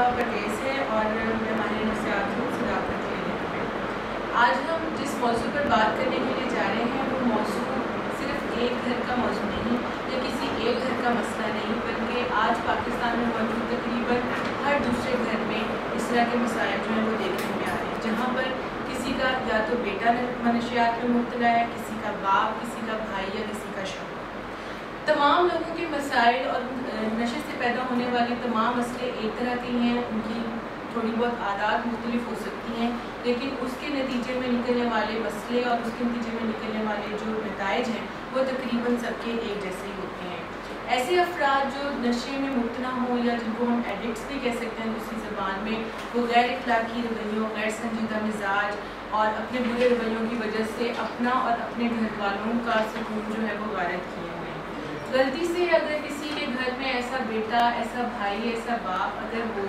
طیبہ پرویز ہے اور ہمارے نفسیات کو صداقت کلینک میں آج ہم جس موضوع پر بات کرنے کے لیے جا رہے ہیں وہ موضوع صرف ایک گھر کا موضوع نہیں یا کسی ایک گھر کا مسئلہ نہیں، بلکہ آج پاکستان میں موجود تقریباً ہر دوسرے گھر میں اس طرح کے مسائل جو ہیں وہ دیکھنے میں آ رہے ہیں، جہاں پر کسی کا یا تو بیٹا منشیات میں مبتلا ہے، کسی کا باپ، کسی کا بھائی یا کسی کا شوہر۔ تمام لوگوں کے مسائل اور نشے سے پیدا ہونے والے تمام مسئلے ایک طرح کے ہیں، ان کی تھوڑی بہت عادات مختلف ہو سکتی ہیں، لیکن اس کے نتیجے میں نکلنے والے مسئلے اور اس کے نتیجے میں نکلنے والے جو نتائج ہیں وہ تقریباً سب کے ایک جیسے ہی ہوتے ہیں۔ ایسے افراد جو نشے میں مبتلا ہوں یا جن کو ہم ایڈکٹس بھی کہہ سکتے ہیں دوسری زبان میں، وہ غیر اخلاقی رویوں، غیر سنجیدہ مزاج اور اپنے برے رویوں کی وجہ سے اپنا اور اپنے گھر والوں کا سکون جو ہے وہ غارت کیے ہوئے ہیں۔ غلطی سے اگر کسی کے گھر میں ایسا بیٹا، ایسا بھائی، ایسا باپ اگر ہو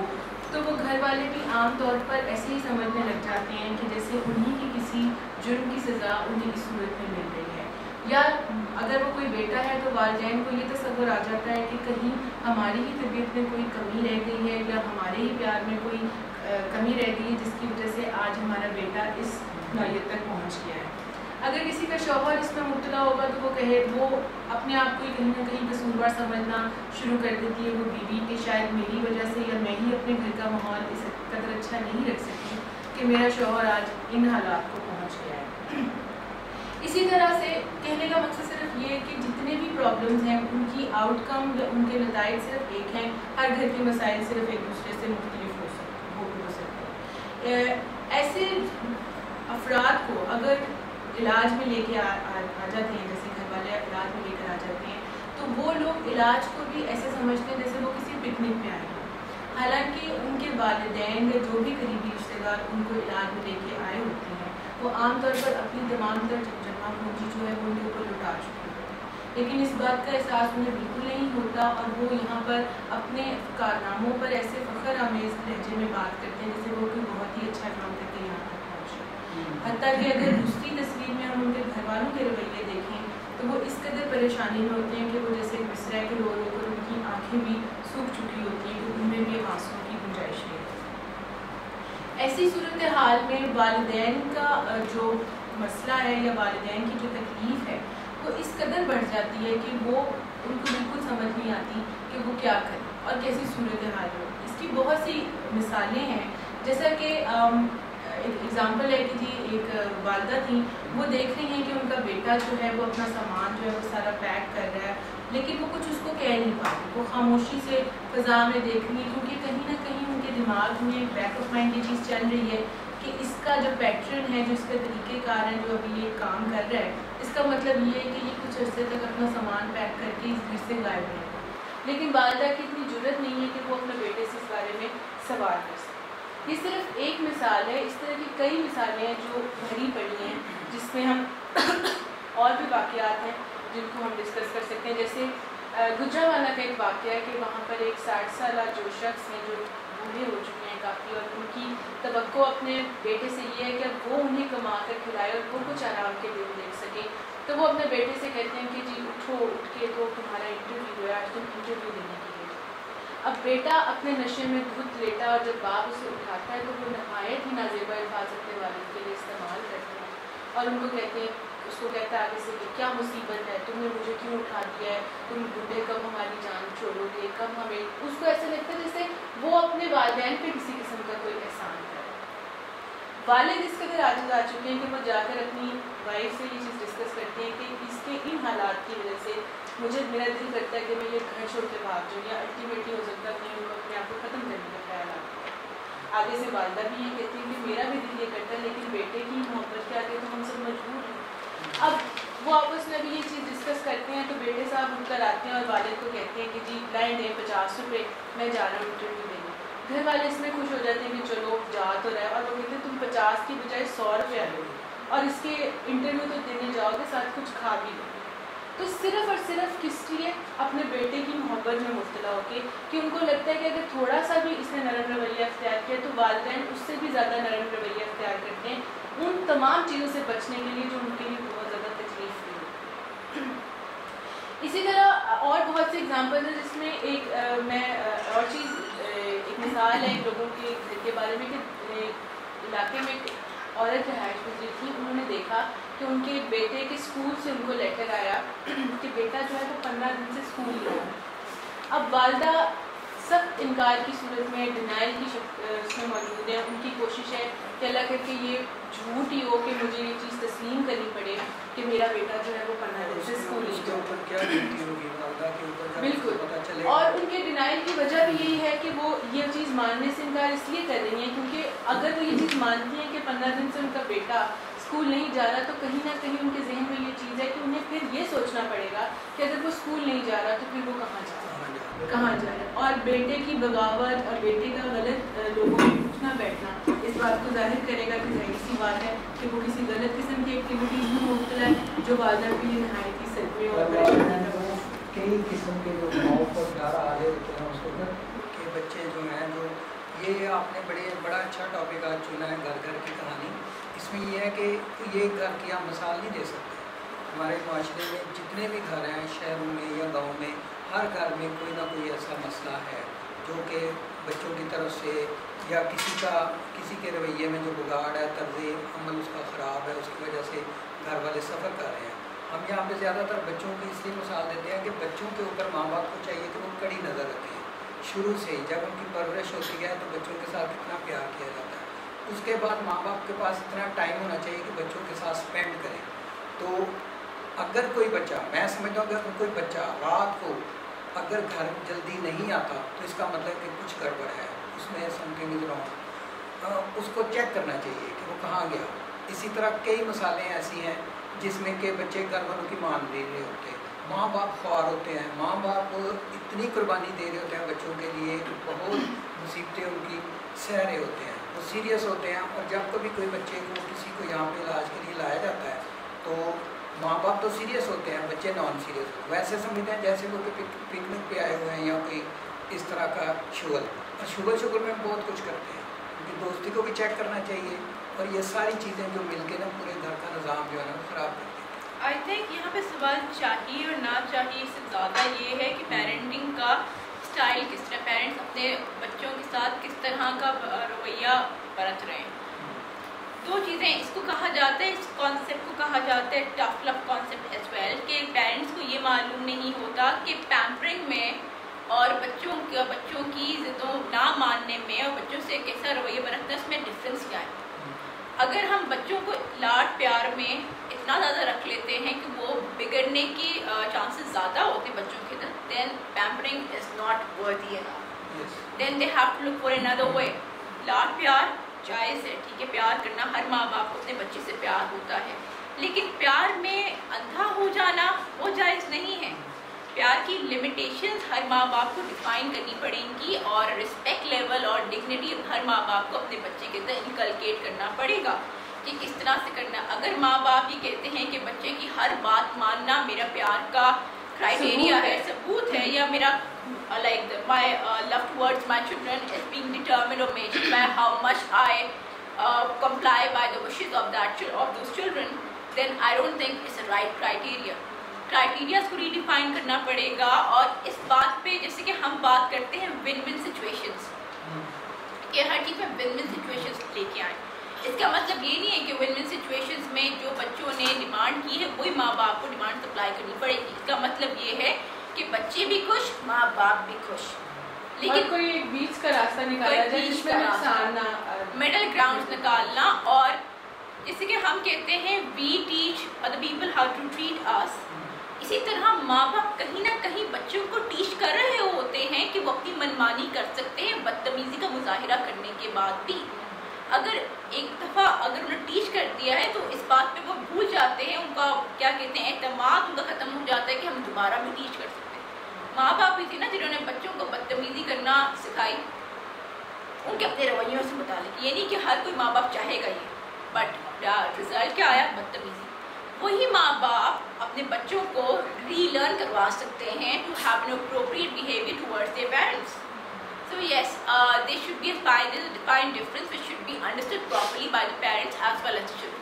تو وہ گھر والے بھی عام طور پر ایسے ہی سمجھنے لگ جاتے ہیں کہ جیسے انہی کی کسی جرم کی سزا انہی کی صورت میں مل رہی ہے، یا اگر وہ کوئی بیٹا ہے تو والدین کو یہ تصور آ جاتا ہے کہ کہیں ہماری ہی طبیعت میں کوئی کمی رہ گئی ہے یا ہمارے ہی پیار میں کوئی کمی رہ گئی ہے جس کی وجہ سے آج ہمارا بیٹا اس نوعیت تک پہنچ گیا ہے۔ اگر کسی کا شوہر اس میں مبتلا ہوگا تو وہ اپنے آپ کو کہیں نہ کہیں قصوروار سمجھنا شروع کر دیتی ہے، وہ بیوی کہ شاید میری وجہ سے یا میں ہی اپنے گھر کا ماحول اس قدر اچھا نہیں رکھ سکتی کہ میرا شوہر آج ان حالات کو پہنچ گیا ہے۔ اسی طرح سے کہنے کا مقصد صرف یہ ہے کہ جتنے بھی پرابلمز ہیں ان کی آؤٹ کم یا ان کے نتائج صرف ایک ہیں، ہر گھر کے مسائل صرف ایک دوسرے سے مختلف ہو سکتے ہیں۔ ایسے افراد کو اگر علاج میں لے کے آ جاتے ہیں، جیسے گھر والے علاج میں لے کر آ جاتے ہیں تو وہ لوگ علاج کو بھی ایسے سمجھتے ہیں جیسے وہ کسی پکنک میں آئے ہیں، حالانکہ ان کے والدین یا جو بھی قریبی رشتے دار ان کو علاج میں لے کے آئے ہوتے ہیں وہ عام طور پر اپنی تمام تر جمع پونجی جو ہے وہ ان کے اوپر لٹا چکے ہوتے ہیں، لیکن اس بات کا احساس انہیں بالکل نہیں ہوتا اور وہ یہاں پر اپنے کارناموں پر ایسے فخر آمیز لہجے میں بات کرتے ہیں جیسے وہ کوئی بہت ہی اچھا کام کر کے یہاں تک پہنچے۔ حتیٰ کہ اگر دوسری تصویر میں ہم ان کے گھر والوں کے رویے دیکھیں تو وہ اس قدر پریشانی میں ہوتے ہیں کہ وہ جیسے بستر کے رو کر ان کی آنکھیں بھی سوکھ چکی ہوتی ہیں کہ ان میں بھی آنسوؤں کی گنجائش نہیں ہوتی۔ ایسی صورتحال میں والدین کا جو مسئلہ ہے یا والدین کی جو تکلیف ہے وہ اس قدر بڑھ جاتی ہے کہ وہ ان کو بالکل سمجھ نہیں آتی کہ وہ کیا کریں اور کیسی صورتحال ہو۔ اس کی بہت سی مثالیں ہیں، جیسا کہ ایک ایگزامپل ہے کہ جی ایک والدہ تھیں، وہ دیکھ رہی ہیں کہ ان کا بیٹا جو ہے وہ اپنا سامان جو ہے وہ سارا پیک کر رہا ہے، لیکن وہ کچھ اس کو کہہ نہیں پاتی، وہ خاموشی سے فضا میں دیکھ رہی ہے کیونکہ کہیں نہ کہیں ان کے دماغ میں بیک آف مائنڈ یہ چیز چل رہی ہے کہ اس کا جو پیٹرن ہے، جو اس کا طریقہ کار ہے، جو ابھی یہ کام کر رہا ہے، اس کا مطلب یہ ہے کہ یہ کچھ عرصے تک اپنا سامان پیک کر کے اس گھر سے غائب رہے گا، لیکن والدہ کی اتنی جرت نہیں ہے کہ وہ اپنے بیٹے سے اس بارے میں سوال کر سکے۔ یہ صرف ایک مثال ہے، اس طرح کی کئی مثالیں ہیں جو بھری پڑی ہیں جس میں ہم اور بھی واقعات ہیں جن کو ہم ڈسکس کر سکتے ہیں، جیسے گجرانوالہ کا ایک واقعہ ہے کہ وہاں پر ایک 60 سالہ جو شخص ہیں جو بوڑھے ہو چکے ہیں کافی، اور ان کی توقع اپنے بیٹے سے یہ ہے کہ وہ انہیں کما کر کھلائے اور وہ کچھ آرام کے دن دیکھ سکے، تو وہ اپنے بیٹے سے کہتے ہیں کہ جی اٹھو، اٹھ کے تو تمہارا انٹرویو ہے، آج تم انٹرویو دینے کے لیے۔ اب بیٹا اپنے نشے میں دھت لیٹا اور جب باپ اسے اٹھاتا ہے تو وہ نہایت ہی نازیبا الفاظ اپنے والد کے لیے استعمال کرتے ہیں اور ان کو کہتے ہیں، اس کو کہتا ہے آگے سے کہ کیا مصیبت ہے، تم نے مجھے کیوں اٹھا دیا ہے، تم بوڑھے کب ہماری جان چھوڑو گے، کب ہمیں، اس کو ایسا لگتا ہے جیسے وہ اپنے والدین پہ کسی قسم کا کوئی احسان کرے۔ والد اس قدر عاجز آ چکے ہیں کہ وہ جا کر اپنی وائف سے یہ چیز ڈسکس کرتے ہیں کہ اس کے ان حالات کی وجہ سے میرا دل کرتا ہے کہ میں یہ گھر چھوڑ کے بھاگ جاؤں، یا الٹیمیٹلی ہو سکتا ہے اپنے آپ کو ختم کرنے کا خیال آتا ہے۔ آگے سے والدہ بھی یہ کہتی ہے کہ میرا بھی دل یہ کرتا ہے لیکن بیٹے کی محبت کے آگے تو ہم سب مجبور ہیں۔ اب وہ آپس میں بھی یہ چیز ڈسکس کرتے ہیں تو بیٹے صاحب اٹھ کر آتے ہیں اور والد کو کہتے ہیں کہ جی لائیں دیں 50 روپے، میں جا رہا ہوں انٹرویو دینے۔ گھر والے اس میں خوش ہو جاتے ہیں کہ چلو جا تو رہے، اور وہ کہتے ہیں تم 50 کی بجائے 100 روپیہ لو اور اس کے انٹرویو تو دینے جاؤ گے، ساتھ کچھ کھا بھی لو۔ تو صرف اور صرف کس لیے؟ اپنے بیٹے کی محبت میں مبتلا ہو کے، کہ ان کو لگتا ہے کہ اگر تھوڑا سا بھی اس نے نرم رویہ اختیار کیا تو والدین اس سے بھی زیادہ نرم رویہ اختیار کرتے ہیں ان تمام چیزوں سے بچنے کے لیے جو ان کے لیے بہت زیادہ تکلیف دہ۔ اسی طرح اور بہت سے اگزامپل ہیں جس میں ایک میں اور چیز ایک مثال ہے لوگوں کے گھر کے بارے میں کہ علاقے میں عورت رہائش گزری تھی، انہوں نے دیکھا کہ ان کے بیٹے کے اسکول سے ان کو لیٹر آیا کہ بیٹا جو ہے وہ 15 دن سے اسکول نہیں آیا۔ اب والدہ سخت انکار کی صورت میں ڈینائل کی اس میں موجود ہے، ان کی کوشش ہے کہ اللہ کر کے یہ جھوٹ ہی ہو کہ مجھے یہ چیز تسلیم کرنی پڑے کہ میرا بیٹا جو ہے وہ 15 دن سے اسکول نہیں گیا۔ بالکل، اور ان کے ڈینائل کی وجہ بھی یہی ہے کہ وہ یہ چیز ماننے سے انکار اس لیے کر رہی ہیں کیونکہ اگر وہ یہ چیز مانتی ہیں کہ 15 دن سے ان کا بیٹا اسکول نہیں جا رہا تو کہیں نہ کہیں ان کے ذہن میں یہ چیز ہے کہ انہیں پھر یہ سوچنا پڑے گا کہ اگر وہ اسکول نہیں جا رہا تو پھر وہ کہاں جا رہا ہے۔ اور بیٹے کی بغاوت اور بیٹے کا غلط لوگوں میں اٹھنا بیٹھنا اس بات کو ظاہر کرے گا کہ ظاہر سی بات ہے کہ وہ کسی غلط قسم کی ایکٹیویٹیز میں مبتلا ہے جو والدہ کے لیے نہایت ہی صدمے اور کئی قسم کے جو خوف اور ڈر آ رہے ہوتے ہیں اس کو کہ بچے جو ہیں جو یہ آپ نے بڑا اچھا ٹاپک آج چنا ہے گھر گھر کی کہانی۔ اس میں یہ ہے کہ یہ گھر کی آپ مثال نہیں دے سکتے، ہمارے معاشرے میں جتنے بھی گھر ہیں شہروں میں یا گاؤں میں ہر گھر میں کوئی نہ کوئی ایسا مسئلہ ہے جو کہ بچوں کی طرف سے یا کسی کے رویے میں جو بگاڑ ہے، طرز عمل اس کا خراب ہے، اس کی وجہ سے گھر والے سفر کر رہے ہیں۔ ہم یہاں پہ زیادہ تر بچوں کی اس لیے مثال دیتے ہیں کہ بچوں کے اوپر ماں باپ کو چاہیے کہ وہ کڑی نظر رکھیں شروع سے ہی، جب ان کی پرورش ہوتی ہے تو بچوں کے ساتھ کتنا پیار کیا جاتا ہے، اس کے بعد ماں باپ کے پاس اتنا ٹائم ہونا چاہیے کہ بچوں کے ساتھ اسپینڈ کریں۔ تو اگر کوئی بچہ، میں سمجھتا ہوں کہ اگر کوئی بچہ رات کو اگر گھر جلدی نہیں آتا تو اس کا مطلب کہ کچھ گڑبڑ ہے، اس میں سم تھنگ از رانگ، اس کو چیک کرنا چاہیے کہ وہ کہاں گیا۔ اسی طرح کئی مثالیں ایسی ہیں جس میں کہ بچے گھر والوں کی مان دے رہے ہوتے ہیں، ماں باپ خوار ہوتے ہیں، ماں باپ اتنی قربانی دے رہے ہوتے ہیں بچوں کے لیے، بہت مصیبتیں ان کی سہ رہے ہوتے ہیں، وہ سیریس ہوتے ہیں، اور جب کبھی کوئی بچے کو کسی کو یہاں پہ علاج کے لیے لایا جاتا ہے تو ماں باپ تو سیریس ہوتے ہیں، بچے نان سیریس ہوتے ہیں، ویسے سمجھتے ہیں جیسے وہ پکنک پہ آئے ہوئے ہیں یا کوئی اس طرح کا شغل، اور شغل میں بہت کچھ کرتے ہیں، کیونکہ دوستی کو بھی چیک کرنا چاہیے، اور یہ ساری چیزیں جو مل کے نا پورے گھر کا نظام جو ہے نا خراب کرتے ہیں۔ آئی تھنک یہاں پہ سوال چاہیے اور نہ چاہیے سے زیادہ یہ ہے کہ پیرنٹنگ کا اسٹائل کس طرح، پیرنٹس اپنے بچوں کے ساتھ کس طرح کا رویہ برت رہے ہیں۔ دو چیزیں، اس کو کہا جاتا ہے، اس کانسیپٹ کو کہا جاتا ہے ٹف لو کانسیپٹ ایز ویل، کہ پیرنٹس کو یہ معلوم نہیں ہوتا کہ پیمپرنگ میں اور بچوں کی ضدوں نہ ماننے میں اور بچوں سے کیسا رویہ برتنا ہے، اس میں ڈفرینس کیا ہے۔ اگر ہم بچوں کو لاڈ پیار میں اتنا زیادہ رکھ لیتے ہیں کہ وہ بگڑنے کی چانسز زیادہ ہوتے ہیں بچوں کے اندر، then pampering is not worthy enough, then they have to look for another way. لاڈ پیار جائز ہے، ٹھیک ہے، پیار کرنا، ہر ماں باپ کو اپنے بچے سے پیار ہوتا ہے، لیکن پیار میں اندھا ہو جانا وہ جائز نہیں ہے۔ پیار کی لمیٹیشنز ہر ماں باپ کو ڈیفائن کرنی پڑیں گی، اور رسپیکٹ لیول اور ڈگنیٹی ہر ماں باپ کو اپنے بچے کے اندر انکلکیٹ کرنا پڑے گا کہ کس طرح سے کرنا۔ اگر ماں باپ یہ کہتے ہیں کہ بچے کی ہر بات ماننا میرا پیار کا کرائٹیریا ہے، ثبوت ہے، یا میرا like my love towards my children is being determined or measured by how much I comply by the wishes of those children, then I don't think it's a right criteria. Criterias کو redefine کرنا پڑے گا، اور اس بات پہ جیسے کہ ہم بات کرتے ہیں ون ون سچویشنز، کہ ہر چیز میں ون ون سچویشنز لے کے آئیں۔ اس کا مطلب یہ نہیں ہے کہ ون ون سچویشنز میں جو بچوں نے ڈیمانڈ کی ہے وہی ماں باپ کو ڈیمانڈ سپلائی کرنی پڑے گی۔ اس کا مطلب یہ ہے کہ بچے بھی خوش، ماں باپ بھی خوش، لیکن کوئی ایک بیچ کا راستہ نکالا جائے جس میں نقصان نہ، مڈل گراؤنڈ نکالنا۔ اور جیسے کہ ہم کہتے ہیں we teach other people how to treat us, اسی طرح ماں باپ کہیں نہ کہیں بچوں کو ٹیچ کر رہے ہوتے ہیں کہ وہ اپنی منمانی کر سکتے ہیں بدتمیزی کا مظاہرہ کرنے کے بعد بھی۔ اگر ایک دفعہ اگر انہیں ٹیچ کر دیا ہے تو اس بات پہ وہ بھول جاتے ہیں، ان کا کیا کہتے ہیں اعتماد ان کا ختم ہو جاتا ہے کہ ہم دوبارہ بھی ٹیچ کر سکتے ہیں۔ ماں باپ بھی تھے نا جنہوں نے بچوں کو بدتمیزی کرنا سکھائی، ان کے اپنے رویوں سے متعلق، یہ نہیں کہ ہر کوئی ماں باپ چاہے گا یہ، بٹ رزلٹ کیا آیا؟ بدتمیزی۔ وہی ماں باپ اپنے بچوں کو ری لرن کروا سکتے ہیں to have an appropriate behaviour towards their parents. So yes, there should be a defined difference which should be understood properly by the parents as well as the children.